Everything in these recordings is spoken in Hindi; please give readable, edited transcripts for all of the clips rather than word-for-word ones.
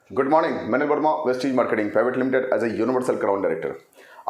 गुड मॉर्निंग, मैंने Verma, Vestige marketing private limited as a universal crown director.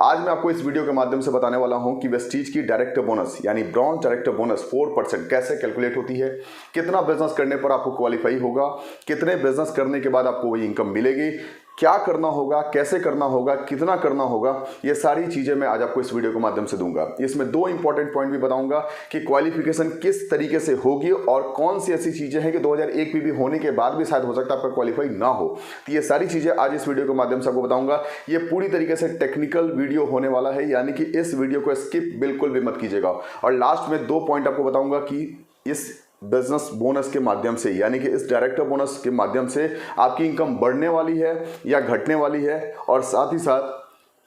आज मैं आपको इस वीडियो के माध्यम से बताने वाला हूं कि वेस्टीज की डायरेक्टर बोनस यानी ब्रॉन्ज डायरेक्टर बोनस 4% कैसे कैलकुलेट होती है, कितना बिजनेस करने पर आपको क्वालिफाई होगा, कितने बिजनेस करने के बाद आपको वही इनकम मिलेगी, क्या करना होगा, कैसे करना होगा, कितना करना होगा, ये सारी चीज़ें मैं आज आपको इस वीडियो के माध्यम से दूंगा। इसमें दो इंपॉर्टेंट पॉइंट भी बताऊंगा कि क्वालिफिकेशन किस तरीके से होगी और कौन सी ऐसी चीज़ें हैं कि 2001 पीवी होने के बाद भी शायद हो सकता है आपका क्वालिफाई ना हो। तो ये सारी चीज़ें आज इस वीडियो के माध्यम से आपको बताऊंगा। ये पूरी तरीके से टेक्निकल वीडियो होने वाला है, यानी कि इस वीडियो को स्किप बिल्कुल भी मत कीजिएगा। और लास्ट में दो पॉइंट आपको बताऊंगा कि इस बिजनेस बोनस के माध्यम से यानी कि इस डायरेक्टर बोनस के माध्यम से आपकी इनकम बढ़ने वाली है या घटने वाली है, और साथ ही साथ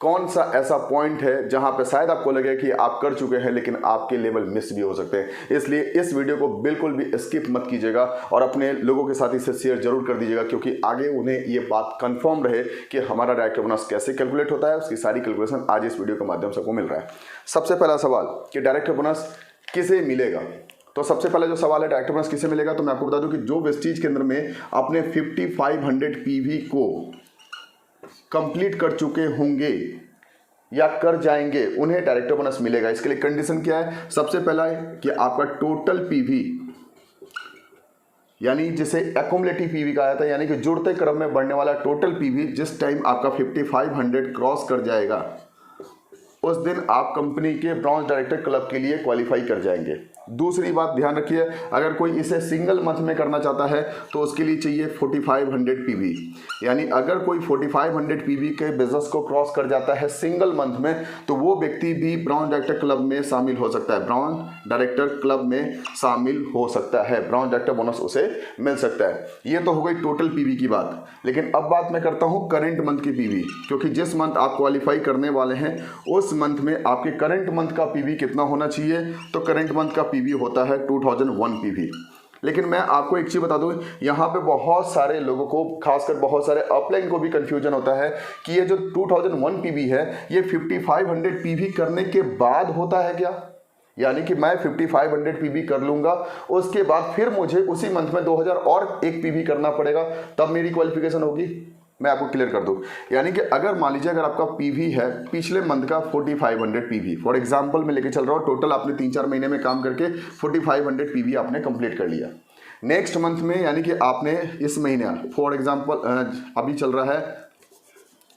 कौन सा ऐसा पॉइंट है जहां पे शायद आपको लगे कि आप कर चुके हैं लेकिन आपके लेवल मिस भी हो सकते हैं। इसलिए इस वीडियो को बिल्कुल भी स्किप मत कीजिएगा और अपने लोगों के साथ इसे शेयर जरूर कर दीजिएगा, क्योंकि आगे उन्हें ये बात कंफर्म रहे कि हमारा डायरेक्टर बोनस कैसे कैलकुलेट होता है। उसकी सारी कैलकुलेशन आज इस वीडियो के माध्यम से आपको मिल रहा है। सबसे पहला सवाल कि डायरेक्टर बोनस किसे मिलेगा। तो सबसे पहले जो सवाल है डायरेक्टर बोनस किसे मिलेगा, तो मैं आपको बता दूं कि जो वेस्टीज के अंदर में अपने 5500 पीवी को कंप्लीट कर चुके होंगे या कर जाएंगे उन्हें डायरेक्टर बोनस मिलेगा। इसके लिए कंडीशन क्या है, सबसे पहला है कि आपका टोटल पीवी यानी जिसे एक्युमुलेटिव पीवी कहा जाता है, यानी कि जुड़ते क्रम में बढ़ने वाला टोटल पीवी जिस टाइम आपका 5500 क्रॉस कर जाएगा उस दिन आप कंपनी के ब्रॉन्ज डायरेक्टर क्लब के लिए क्वालिफाई कर जाएंगे। दूसरी बात ध्यान रखिए, अगर कोई इसे सिंगल मंथ में करना चाहता है तो उसके लिए चाहिए 4500 पीवी, यानी अगर कोई 4500 पीवी के बिजनेस को क्रॉस कर जाता है सिंगल मंथ में तो वो व्यक्ति भी ब्रॉन्ज डायरेक्टर क्लब में शामिल हो सकता है, ब्रॉन्ज डायरेक्टर क्लब में शामिल हो सकता है, ब्रॉन्ज डायरेक्टर बोनस उसे मिल सकता है। ये तो हो गई टोटल पीवी की बात। लेकिन अब बात मैं करता हूँ करंट मंथ की पीवी, क्योंकि जिस मंथ आप क्वालिफाई करने वाले हैं उस मंथ में आपके करंट मंथ का पीवी कितना होना चाहिए। तो करंट मंथ का पीवी होता है 2001 पीवी। लेकिन मैं आपको एक चीज बता दूं, यहाँ पे बहुत सारे लोगों को, खासकर बहुत सारे अपलाइन को भी कंफ्यूजन होता है कि ये जो 2001 पीवी है ये 5500 पीवी करने के बाद होता है क्या, यानी कि मैं 5500 पीवी कर लूंगा उसके बाद फिर मुझे उसी मंथ में 2000 और एक पीवी करना पड़ेगा तब मेरी क्वालिफिकेशन होगी। मैं आपको क्लियर कर दूं, यानी कि अगर मान लीजिए अगर आपका पीवी है पिछले मंथ का 4500 पीवी, फॉर एग्जांपल मैं लेके चल रहा हूं, टोटल आपने 3-4 महीने में काम करके 4500 पीवी आपने कंप्लीट कर लिया। नेक्स्ट मंथ में यानी कि आपने इस महीने, फॉर एग्जांपल अभी चल रहा है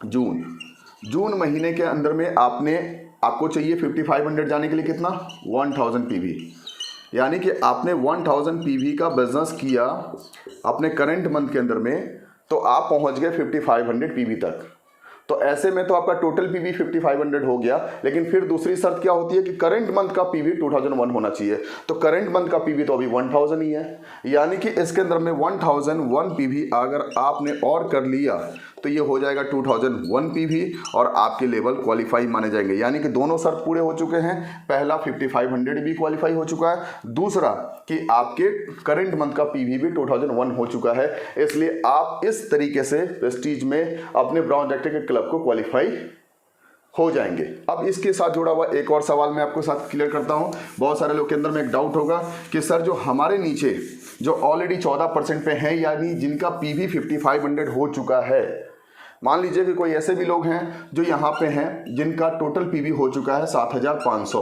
जून महीने के अंदर में आपको चाहिए 5500 जाने के लिए कितना, 1000 पीवी, यानी कि आपने 1000 पीवी का बिजनेस किया अपने करंट मंथ के अंदर में तो आप पहुंच गए 5500 पीवी तक। तो ऐसे में तो आपका टोटल पीवी 5500 हो गया, लेकिन फिर दूसरी शर्त क्या होती है कि करंट मंथ का पीवी 2001 होना चाहिए। तो करंट मंथ का पीवी तो अभी 1000 ही है, यानी कि इसके अंदर में 1001 पीवी अगर आपने और कर लिया तो ये हो जाएगा 2001 पीवी और आपके लेवल क्वालिफाई माने जाएंगे। यानी कि दोनों शर्त पूरे हो चुके हैं, पहला 5500 भी क्वालिफाई हो चुका है, दूसरा कि आपके करंट मंथ का पीवी भी 2001 हो चुका है। इसलिए आप इस तरीके से प्रेस्टीज में अपने ब्रॉन्ज डायरेक्टर के क्लब को क्वालिफाई हो जाएंगे। अब इसके साथ जुड़ा हुआ एक और सवाल मैं आपको साथ क्लियर करता हूं। बहुत सारे लोग के अंदर में एक डाउट होगा कि सर जो हमारे नीचे जो ऑलरेडी 14% पे हैं, यानी जिनका पीवी 5500 हो चुका है, मान लीजिए कि कोई ऐसे भी लोग हैं जो यहाँ पे हैं जिनका टोटल पीवी हो चुका है 7500,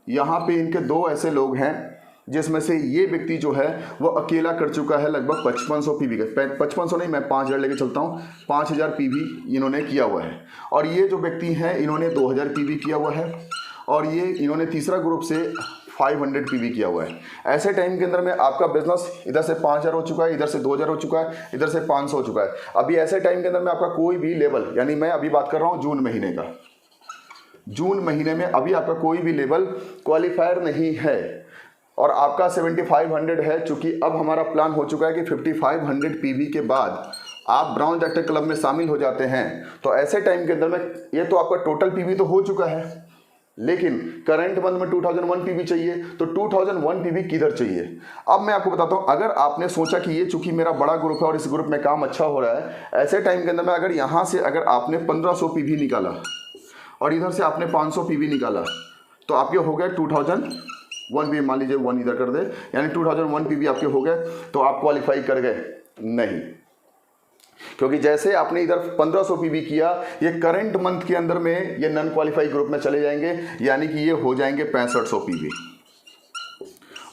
यहाँ पे इनके दो ऐसे लोग हैं जिसमें से ये व्यक्ति जो है वो अकेला कर चुका है लगभग 5500 पीवी का, 5500 नहीं, मैं 5000 लेके चलता हूँ, 5000 पीवी इन्होंने किया हुआ है। और ये जो व्यक्ति हैं इन्होंने 2000 पीवी किया हुआ है, और ये इन्होंने तीसरा ग्रुप से 500 पीवी किया हुआ है। ऐसे टाइम के अंदर में आपका बिजनेस इधर से 5000 हो चुका है, इधर से 2000 हो चुका है, इधर से 500 हो चुका है। अभी ऐसे टाइम के अंदर में आपका कोई भी लेवल, यानी मैं अभी बात कर रहा हूँ जून महीने का, जून महीने में अभी आपका कोई भी लेवल क्वालिफायर नहीं है और आपका 7500 है। चूंकि अब हमारा प्लान हो चुका है कि 5500 पीवी के बाद आप ब्रॉन्ज डायरेक्टर क्लब में शामिल हो जाते हैं, तो ऐसे टाइम के अंदर में ये तो आपका टोटल पीवी तो हो चुका है, लेकिन करंट मंथ में 2001 पीवी चाहिए। तो 2001 पीवी किधर चाहिए, अब मैं आपको बताता हूं। अगर आपने सोचा कि ये चूंकि मेरा बड़ा ग्रुप है और इस ग्रुप में काम अच्छा हो रहा है, ऐसे टाइम के अंदर में अगर यहां से अगर आपने 1500 पीवी निकाला और इधर से आपने 500 पीवी निकाला तो आपके हो गए 2001 पीवी, मान लीजिए 1 इधर कर दे, यानी 2001 पीवी आपके हो गए, तो आप क्वालिफाई कर गए नहीं, क्योंकि जैसे आपने इधर 1500 पीवी किया, ये करंट मंथ के अंदर में ये नॉन क्वालिफाई ग्रुप में चले जाएंगे, यानी कि ये हो जाएंगे 6500 पीवी।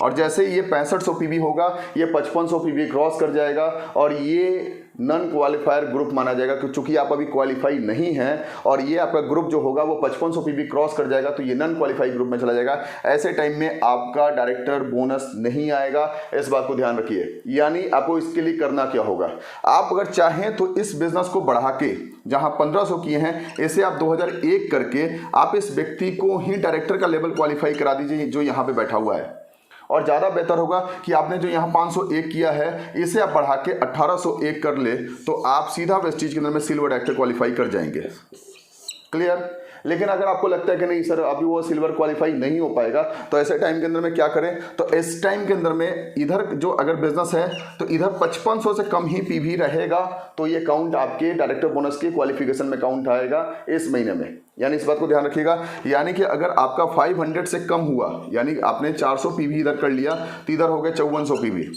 और जैसे ये 6500 पीवी होगा, ये 5500 पीवी क्रॉस कर जाएगा और ये नॉन क्वालिफायर ग्रुप माना जाएगा, क्योंकि आप अभी क्वालिफाई नहीं हैं और ये आपका ग्रुप जो होगा वो 5500 पीवी क्रॉस कर जाएगा, तो ये नॉन क्वालिफाई ग्रुप में चला जाएगा। ऐसे टाइम में आपका डायरेक्टर बोनस नहीं आएगा, इस बात को ध्यान रखिए। यानी आपको इसके लिए करना क्या होगा, आप अगर चाहें तो इस बिजनेस को बढ़ा के जहां 1500 किए हैं, इसे आप 2001 करके आप इस व्यक्ति को ही डायरेक्टर का लेवल क्वालिफाई करा दीजिए जो यहाँ पे बैठा हुआ है। और ज़्यादा बेहतर होगा कि आपने जो यहाँ 501 किया है, इसे आप बढ़ा के 1801 कर ले, तो आप सीधा वेस्टीज के अंदर में सिल्वर डायरेक्टर क्वालिफाई कर जाएंगे। क्लियर? लेकिन अगर आपको लगता है कि नहीं सर अभी वो सिल्वर क्वालिफाई नहीं हो पाएगा, तो ऐसे टाइम के अंदर में क्या करें, तो इस टाइम के अंदर में इधर जो अगर बिजनेस है तो इधर 5500 से कम ही पीवी रहेगा, तो ये काउंट आपके डायरेक्टर बोनस के क्वालिफिकेशन में काउंट आएगा इस महीने में। यानी इस बात को ध्यान रखिएगा, यानी कि अगर आपका 500 से कम हुआ, यानी आपने 400 पीवी इधर कर लिया, तो इधर हो गए 5400 पीवी।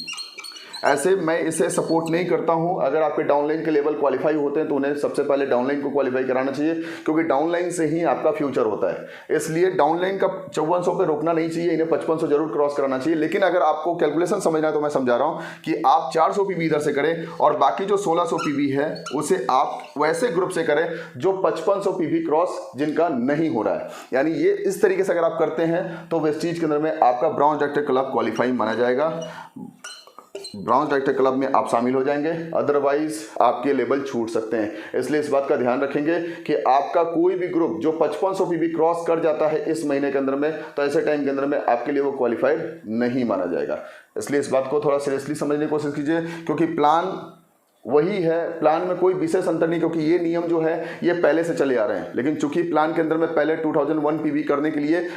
ऐसे मैं इसे सपोर्ट नहीं करता हूं। अगर आपके डाउनलाइन के लेवल क्वालिफाई होते हैं तो उन्हें सबसे पहले डाउनलाइन को क्वालिफाई कराना चाहिए, क्योंकि डाउनलाइन से ही आपका फ्यूचर होता है। इसलिए डाउनलाइन का 5400 पे रोकना नहीं चाहिए, इन्हें 5500 जरूर क्रॉस कराना चाहिए। लेकिन अगर आपको कैलकुलेशन समझना है तो मैं समझा रहा हूं कि आप 400 पीवी इधर से करें और बाकी जो 1600 पीवी है उसे आप वैसे ग्रुप से करें जो 5500 पीवी क्रॉस जिनका नहीं हो रहा है। यानी ये इस तरीके से अगर आप करते हैं तो वेस्टीज के अंदर में आपका ब्रॉन्ज डायरेक्टर क्लब क्वालिफाई माना जाएगा। ब्रॉन्ज डायरेक्टर क्लब में आप शामिल हो जाएंगे, अदरवाइज आपके लेवल छूट सकते हैं। इसलिए इस बात का ध्यान रखेंगे कि आपका कोई भी ग्रुप जो 5500 पीवी क्रॉस कर जाता है इस महीने के अंदर में, तो ऐसे टाइम के अंदर में आपके लिए वो क्वालिफाइड नहीं माना जाएगा। इसलिए इस बात को थोड़ा सीरियसली समझने की कोशिश कीजिए, क्योंकि प्लान वही है, प्लान में कोई विशेष अंतर नहीं, क्योंकि ये नियम जो है ये पहले से चले आ रहे हैं। लेकिन चूंकि प्लान के अंदर में पहले 2001 पीवी करने के लिए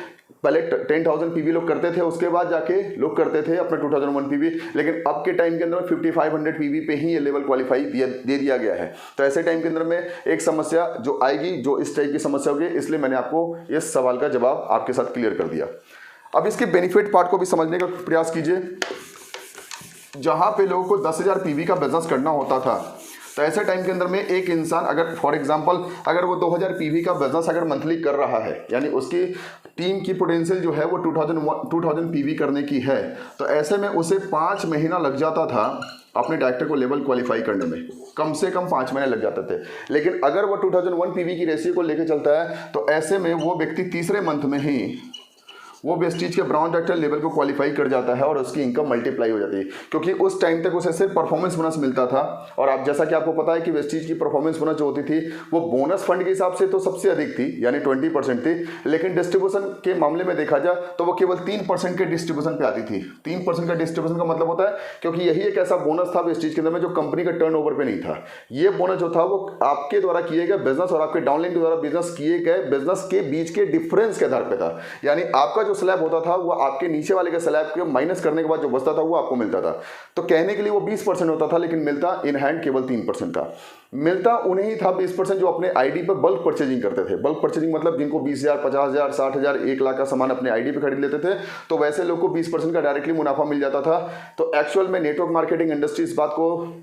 पहले 10,000 पीवी लोग करते थे, उसके बाद जाके लोग करते थे अपने 2001 पीवी, लेकिन अब के टाइम के अंदर में 5500 पीवी पे ही ये लेवल क्वालिफाई दे दिया गया है। तो ऐसे टाइम के अंदर में एक समस्या जो आएगी, जो इस टाइप की समस्या होगी, इसलिए मैंने आपको इस सवाल का जवाब आपके साथ क्लियर कर दिया। अब इसके बेनिफिट पार्ट को भी समझने का प्रयास कीजिए। जहां पे लोगों को 10,000 पीवी का बिजनेस करना होता था, तो ऐसे टाइम के अंदर में एक इंसान अगर फॉर एग्जांपल अगर वो 2000 पीवी का बिजनेस अगर मंथली कर रहा है, यानी उसकी टीम की पोटेंशियल जो है वो 2000 पीवी करने की है, तो ऐसे में उसे 5 महीना लग जाता था अपने डायरेक्टर को लेवल क्वालिफाई करने में, कम से कम 5 महीने लग जाते थे। लेकिन अगर वो 2001 पीवी की रेशियो को लेकर चलता है, तो ऐसे में वो व्यक्ति तीसरे मंथ में ही वो वेस्टीज के ब्रॉन्ज डायरेक्टर लेवल को क्वालिफाई कर जाता है और उसकी इनकम मल्टीप्लाई हो जाती है, क्योंकि उस टाइम तक उसे सिर्फ परफॉर्मेंस बोनस मिलता था। और आप जैसा कि आपको पता है कि वेस्टीज की परफॉर्मेंस बोनस जो होती थी वो बोनस फंड के हिसाब से तो सबसे अधिक थी, यानी 20% थी, लेकिन डिस्ट्रीब्यूशन के मामले में देखा जाए तो वो केवल 3% के डिस्ट्रीब्यूशन पे आती थी। 3% का डिस्ट्रीब्यूशन का मतलब होता है, क्योंकि यही एक ऐसा बोनस था वेस्टीज के अंदर में जो कंपनी का टर्नओवर पे नहीं था। ये बोनस जो था वो आपके द्वारा किए गए बिजनेस और आपके डाउनलाइन के द्वारा बिजनेस किए गए बिजनेस के बीच के डिफरेंस के आधार पर था। यानी आपका जो स्लैब होता था वो आपके नीचे वाले के स्लैब के माइनस करने के बाद जो बचता था वो आपको मिलता था। तो कहने के लिए वो 20% होता था, लेकिन मिलता इन हैंड केवल 3% का। मिलता उन्हें ही था 20% जो अपने आईडी पर बल्क परचेजिंग करते थे। बल्क परचेजिंग मतलब जिनको 20,000, 50,000, 60,000, 1 लाख का सामान अपने आईडी पे खरीद लेते थे, तो वैसे लोग को 20% का डायरेक्टली मुनाफा मिल जाता था। तो एक्चुअल में नेटवर्क मार्केटिंग इंडस्ट्री इस बात को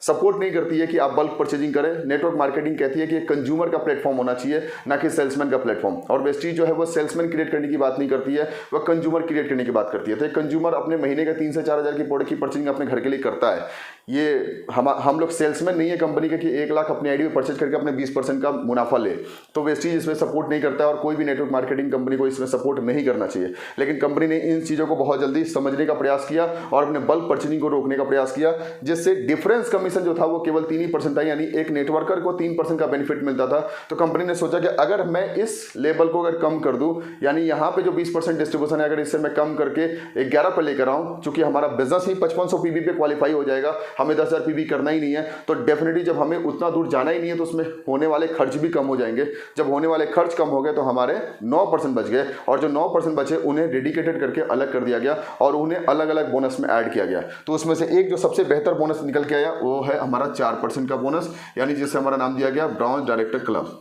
सपोर्ट नहीं करती है कि आप बल्क परचेजिंग करें। नेटवर्क मार्केटिंग कहती है कि एक कंज्यूमर का प्लेटफॉर्म होना चाहिए, ना कि सेल्समैन का प्लेटफॉर्म। और वेस्टीज जो है वो सेल्समैन क्रिएट करने की बात नहीं करती है, वह कंज्यूमर क्रिएट करने की बात करती है। तो एक कंज्यूमर अपने महीने का 3 से 4,000 की प्रोडक्ट की परचेजिंग अपने घर के लिए करता है। ये हम लोग सेल्समैन नहीं है कंपनी के कि 1 लाख अपने आईडी पे परचेज करके अपने 20% का मुनाफा ले। तो वेस्टीज इसमें सपोर्ट नहीं करता है और कोई भी नेटवर्क मार्केटिंग कंपनी को इसमें सपोर्ट नहीं करना चाहिए। लेकिन कंपनी ने इन चीज़ों को बहुत जल्दी समझने का प्रयास किया और अपने बल्क परचेजिंग को रोकने का प्रयास किया, जिससे डिफरेंस कमीशन जो था वो केवल 3% था, यानी एक नेटवर्कर को 3% का बेनिफिट मिलता था। तो कंपनी ने सोचा कि अगर मैं इस लेवल को अगर कम कर दूं, यानी यहाँ पे जो 20% डिस्ट्रीब्यूशन है अगर इससे मैं कम करके 11 पर लेकर आऊँ, चूंकि हमारा बिजनेस ही 5500 पीवी पे क्वालिफाई हो जाएगा, हमें 10,000 पीवी करना ही नहीं है, तो डेफिनेटली जब हमें उतना दूर जाना ही नहीं है तो उसमें होने वाले खर्च भी कम हो जाएंगे। जब होने वाले खर्च कम हो गए तो हमारे 9% बच गए, और जो 9% बचे उन्हें डेडिकेटेड करके अलग कर दिया गया और उन्हें अलग अलग बोनस में ऐड किया गया। तो उसमें से एक जो सबसे बेहतर बोनस निकल के आया वो है हमारा 4% का बोनस, यानी जिससे हमारा नाम दिया गया bronze director club.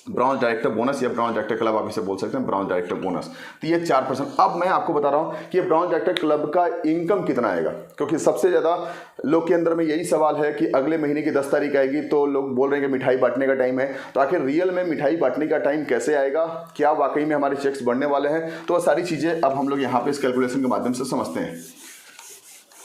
Brown director bonus या ब्राउन डायरेक्टर क्लब आप इसे बोल सकते हैं, ब्राउन डायरेक्टर बोनस। तो ये 4%। अब मैं आपको बता रहा हूँ कि ब्राउन डायरेक्टर क्लब का इनकम कितना आएगा, क्योंकि सबसे ज़्यादा लोग के अंदर में यही सवाल है कि अगले महीने की 10 तारीख आएगी तो लोग बोल रहे हैं कि मिठाई बांटने का टाइम है, तो आखिर रियल में मिठाई बांटने का टाइम कैसे आएगा, क्या वाकई में हमारे चेक्स बढ़ने वाले हैं, तो सारी चीज़ें अब हम लोग यहाँ पे इस कैलकुलेशन के माध्यम से समझते हैं।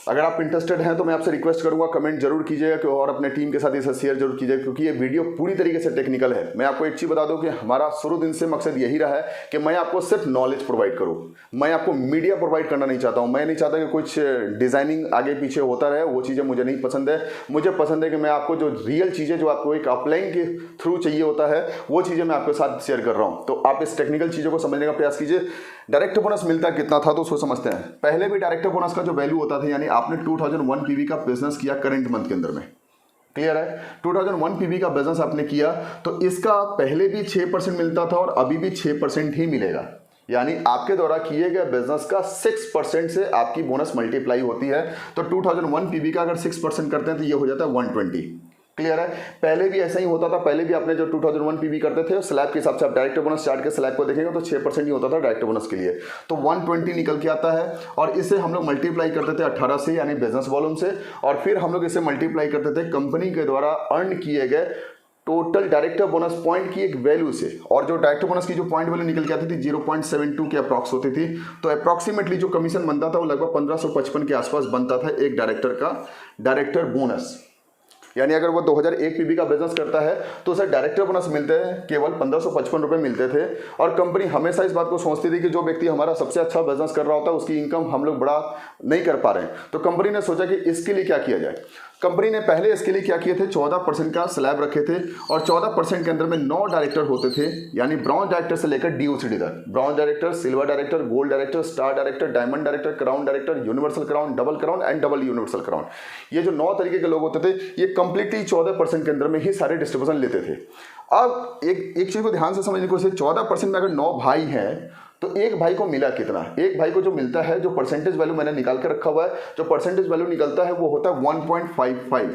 अगर आप इंटरेस्टेड हैं तो मैं आपसे रिक्वेस्ट करूंगा कमेंट जरूर कीजिएगा कि और अपने टीम के साथ इसे शेयर जरूर कीजिएगा, क्योंकि ये वीडियो पूरी तरीके से टेक्निकल है। मैं आपको एक चीज़ बता दूं कि हमारा शुरू दिन से मकसद यही रहा है कि मैं आपको सिर्फ नॉलेज प्रोवाइड करूं, मैं आपको मीडिया प्रोवाइड करना नहीं चाहता हूं। मैं नहीं चाहता कि कुछ डिजाइनिंग आगे पीछे होता रहे, वो चीज़ें मुझे नहीं पसंद है। मुझे पसंद है कि मैं आपको जो रियल चीज़ें जो आपको एक अपलाइन के थ्रू चाहिए होता है वो चीज़ें मैं आपके साथ शेयर कर रहा हूँ। तो आप इस टेक्निकल चीज़ों को समझने का प्रयास कीजिए। डायरेक्ट बोनस मिलता कितना था तो उसको समझते हैं। पहले भी डायरेक्ट बोनस का जो वैल्यू होता था, यानी आपने 2001 पीवी का बिजनेस किया करंट मंथ के अंदर में, क्लियर है, 2001 पीवी का बिजनेस आपने किया तो इसका पहले भी 6% मिलता था और अभी भी 6% ही मिलेगा। यानी आपके द्वारा किए गए बिजनेस का 6% से आपकी बोनस मल्टीप्लाई होती है। तो 2001 पीवी का अगर 6% करते हैं तो ये हो जाता है 120। क्लियर है, पहले भी ऐसा ही होता था। पहले भी आपने जो 2001 पीवी करते थे स्लैब के हिसाब से आप डायरेक्ट बोनस चार्ट के स्लैब को देखेंगे तो 6% ही होता था डायरेक्ट बोनस के लिए। तो 120 निकल के आता है और इसे हम लोग मल्टीप्लाई करते थे 18 से, यानी बिजनेस वॉल्यूम से, और फिर हम लोग इसे मल्टीप्लाई करते थे कंपनी के द्वारा अर्न किए गए टोटल डायरेक्टर बोनस पॉइंट की एक वैल्यू से। और जो डायरेक्टर बोनस की जो पॉइंट वैल्यू निकल के आती थी 0.72 के अप्रॉक्स होती थी। तो अप्रॉक्सीमेटली जो कमीशन बनता था वो लगभग 1555 के आसपास बनता था एक डायरेक्टर का डायरेक्टर बोनस। यानी अगर वो 2001 पीवी का बिजनेस करता है तो उसे डायरेक्टर बोनस मिलते हैं केवल 1555 रुपये मिलते थे। और कंपनी हमेशा इस बात को सोचती थी कि जो व्यक्ति हमारा सबसे अच्छा बिजनेस कर रहा होता है उसकी इनकम हम लोग बड़ा नहीं कर पा रहे हैं। तो कंपनी ने सोचा कि इसके लिए क्या किया जाए। कंपनी ने पहले इसके लिए क्या किए थे, 14% का स्लैब रखे थे और 14% के अंदर में 9 डायरेक्टर होते थे, यानी ब्रॉन्ज डायरेक्टर से लेकर DOCD तक। Bronze director, silver director, gold director, star director, diamond director, crown director, universal crown, double crown and double universal crown. ये जो 9 तरीके के लोग होते थे ये कंप्लीटली 14% के अंदर में ही सारे डिस्ट्रीब्यूशन लेते थे। अब एक चीज को ध्यान से समझने की कोशिश, 14% में अगर 9 भाई हैं तो एक भाई को मिला कितना, एक भाई को जो मिलता है, जो परसेंटेज वैल्यू मैंने निकाल के रखा हुआ है, जो परसेंटेज वैल्यू निकलता है वो होता है 1.55।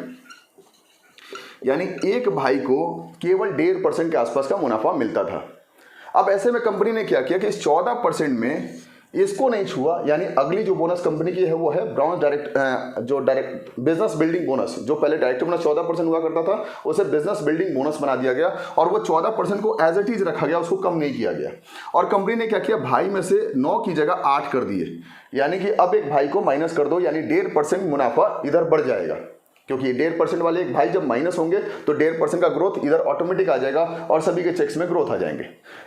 यानी एक भाई को केवल 1.5% के आसपास का मुनाफा मिलता था। अब ऐसे में कंपनी ने क्या किया कि इस 14% में इसको नहीं छुआ, यानी अगली जो बोनस कंपनी की है वो है brown direct business building bonus. जो पहले डायरेक्ट बोनस 14% हुआ करता था उसे बिजनेस बिल्डिंग बोनस बना दिया गया और वो 14% को एज इट इज रखा गया, उसको कम नहीं किया गया। और कंपनी ने क्या किया, भाई में से 9 की जगह 8 कर दिए, यानी कि अब एक भाई को माइनस कर दो, यानी 1.5% मुनाफा इधर बढ़ जाएगा, क्योंकि 1.5% वाले एक भाई जब माइनस होंगे तो 1.5% का ग्रोथ इधर ऑटोमेटिक आ जाएगा और सभी के चेक्स में ग्रोथ आ जाएंगे।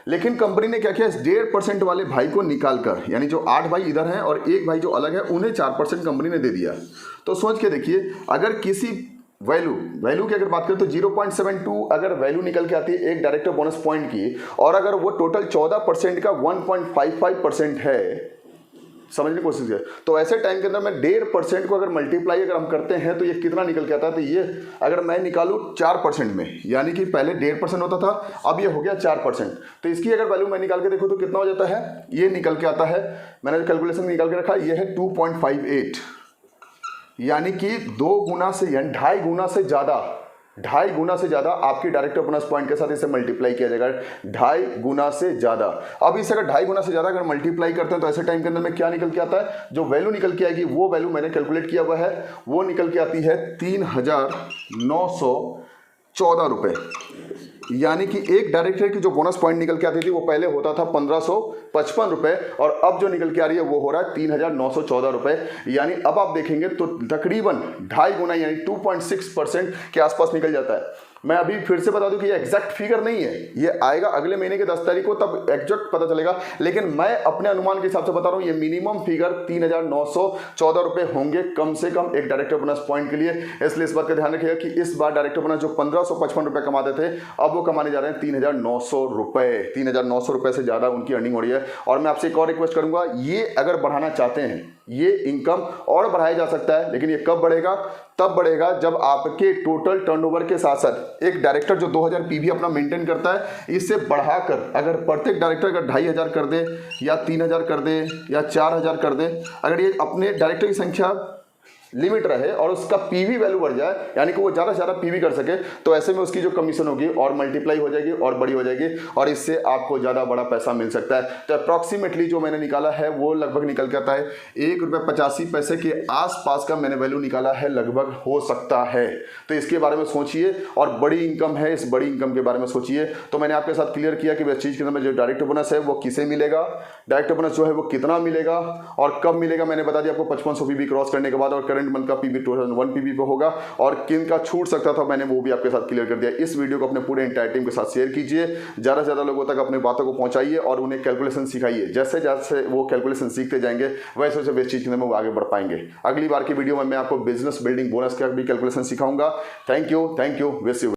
लेकिन कंपनी ने क्या किया, इस 1.5% वाले भाई को निकालकर, यानी जो 8 भाई इधर हैं और एक भाई जो अलग है, उन्हें 4% कंपनी ने दे दिया। तो सोच के देखिए, अगर किसी वैल्यू की अगर बात करें तो 0.72 अगर वैल्यू निकल के आती है एक डायरेक्टर बोनस पॉइंट की, और अगर वो टोटल 14% का 1.55% है, समझने की कोशिश है, तो ऐसे टाइम के अंदर में 1.5% को अगर मल्टीप्लाई अगर हम करते हैं तो ये कितना निकल के आता है। तो ये अगर मैं निकालूं 4% में, यानी कि पहले 1.5% होता था, अब ये हो गया 4%, तो इसकी अगर वैल्यू मैं निकाल के देखूं तो कितना हो जाता है, ये निकल के आता है, मैंने जो कैलकुलेशन निकाल के रखा ये है 2.58, यानी कि 2 गुना से, यानी 2.5 गुना से ज़्यादा, 2.5 गुना से ज़्यादा आपकी डायरेक्टर बोनस पॉइंट के साथ इसे मल्टीप्लाई किया जाएगा, 2.5 गुना से ज़्यादा। अब इसे अगर 2.5 गुना से ज़्यादा अगर मल्टीप्लाई करते हैं तो ऐसे टाइम के अंदर में क्या निकल के आता है, जो वैल्यू निकल के आएगी वो वैल्यू मैंने कैलकुलेट किया हुआ है, वो निकल के आती है 3,914 रुपये। यानी कि एक डायरेक्टर की जो बोनस पॉइंट निकल के आती थी वो पहले होता था 1555 रुपये और अब जो निकल के आ रही है वो हो रहा है 3,914 रुपये। यानी अब आप देखेंगे तो तकरीबन 2.5 गुना, यानी 2.6% के आसपास निकल जाता है। मैं अभी फिर से बता दूं कि ये एग्जैक्ट फिगर नहीं है, ये आएगा अगले महीने के 10 तारीख को, तब एग्जैक्ट पता चलेगा, लेकिन मैं अपने अनुमान के हिसाब से बता रहा हूं ये मिनिमम फिगर 3,914 रुपये होंगे कम से कम एक डायरेक्टर बोनस पॉइंट के लिए। इसलिए इस बात का ध्यान रखिएगा कि इस बार डायरेक्टर बोनस जो 1555 रुपये कमाते थे अब वो कमाने जा रहे हैं 3,900 रुपये। 3,900 रुपये से ज़्यादा उनकी अर्निंग हो रही है। और मैं आपसे एक और रिक्वेस्ट करूंगा, ये अगर बढ़ाना चाहते हैं, ये इनकम और बढ़ाया जा सकता है, लेकिन ये कब बढ़ेगा, तब बढ़ेगा जब आपके टोटल टर्नओवर के साथ साथ एक डायरेक्टर जो 2000 पीवी अपना मेंटेन करता है, इससे बढ़ाकर अगर प्रत्येक डायरेक्टर अगर 2,500 कर दे या 3,000 कर दे या 4,000 कर दे, अगर ये अपने डायरेक्टर की संख्या लिमिट रहे और उसका पीवी वैल्यू बढ़ जाए, यानी कि वो ज़्यादा से ज़्यादा पीवी कर सके, तो ऐसे में उसकी जो कमीशन होगी और मल्टीप्लाई हो जाएगी और बड़ी हो जाएगी और इससे आपको ज़्यादा बड़ा पैसा मिल सकता है। तो अप्रॉक्सीमेटली जो मैंने निकाला है वो लगभग निकल के आता है ₹1.85 के आसपास का मैंने वैल्यू निकाला है, लगभग हो सकता है। तो इसके बारे में सोचिए और बड़ी इनकम है, इस बड़ी इनकम के बारे में सोचिए। तो मैंने आपके साथ क्लियर किया कि वेस्टीज के अंदर में जो डायरेक्ट बोनस है वो किसे मिलेगा, डायरेक्ट बोनस जो है वो कितना मिलेगा और कब मिलेगा। मैंने बता दिया आपको 5500 पीवी क्रॉस करने के बाद, और करंट मंथ का पीवी 2001 पीवी पे होगा, और किन का छूट सकता था मैंने वो भी आपके साथ क्लियर कर दिया। इस वीडियो को अपने पूरे एंटायर टीम के साथ शेयर कीजिए, ज़्यादा से ज़्यादा लोगों तक अपनी बातों को पहुंचाइए और उन्हें कैलकुलेशन सिखाइए। जैसे जैसे वो कैलकुलेशन सीखते जाएंगे वैसे वैसे वेस्टीज के अंदर में वो आगे बढ़ पाएंगे। अगली बार की वीडियो में मैं आपको बिजनेस बिल्डिंग बोनस का भी कैलकुलेशन सिखाऊंगा। थैंक यू, वेस्ट यू।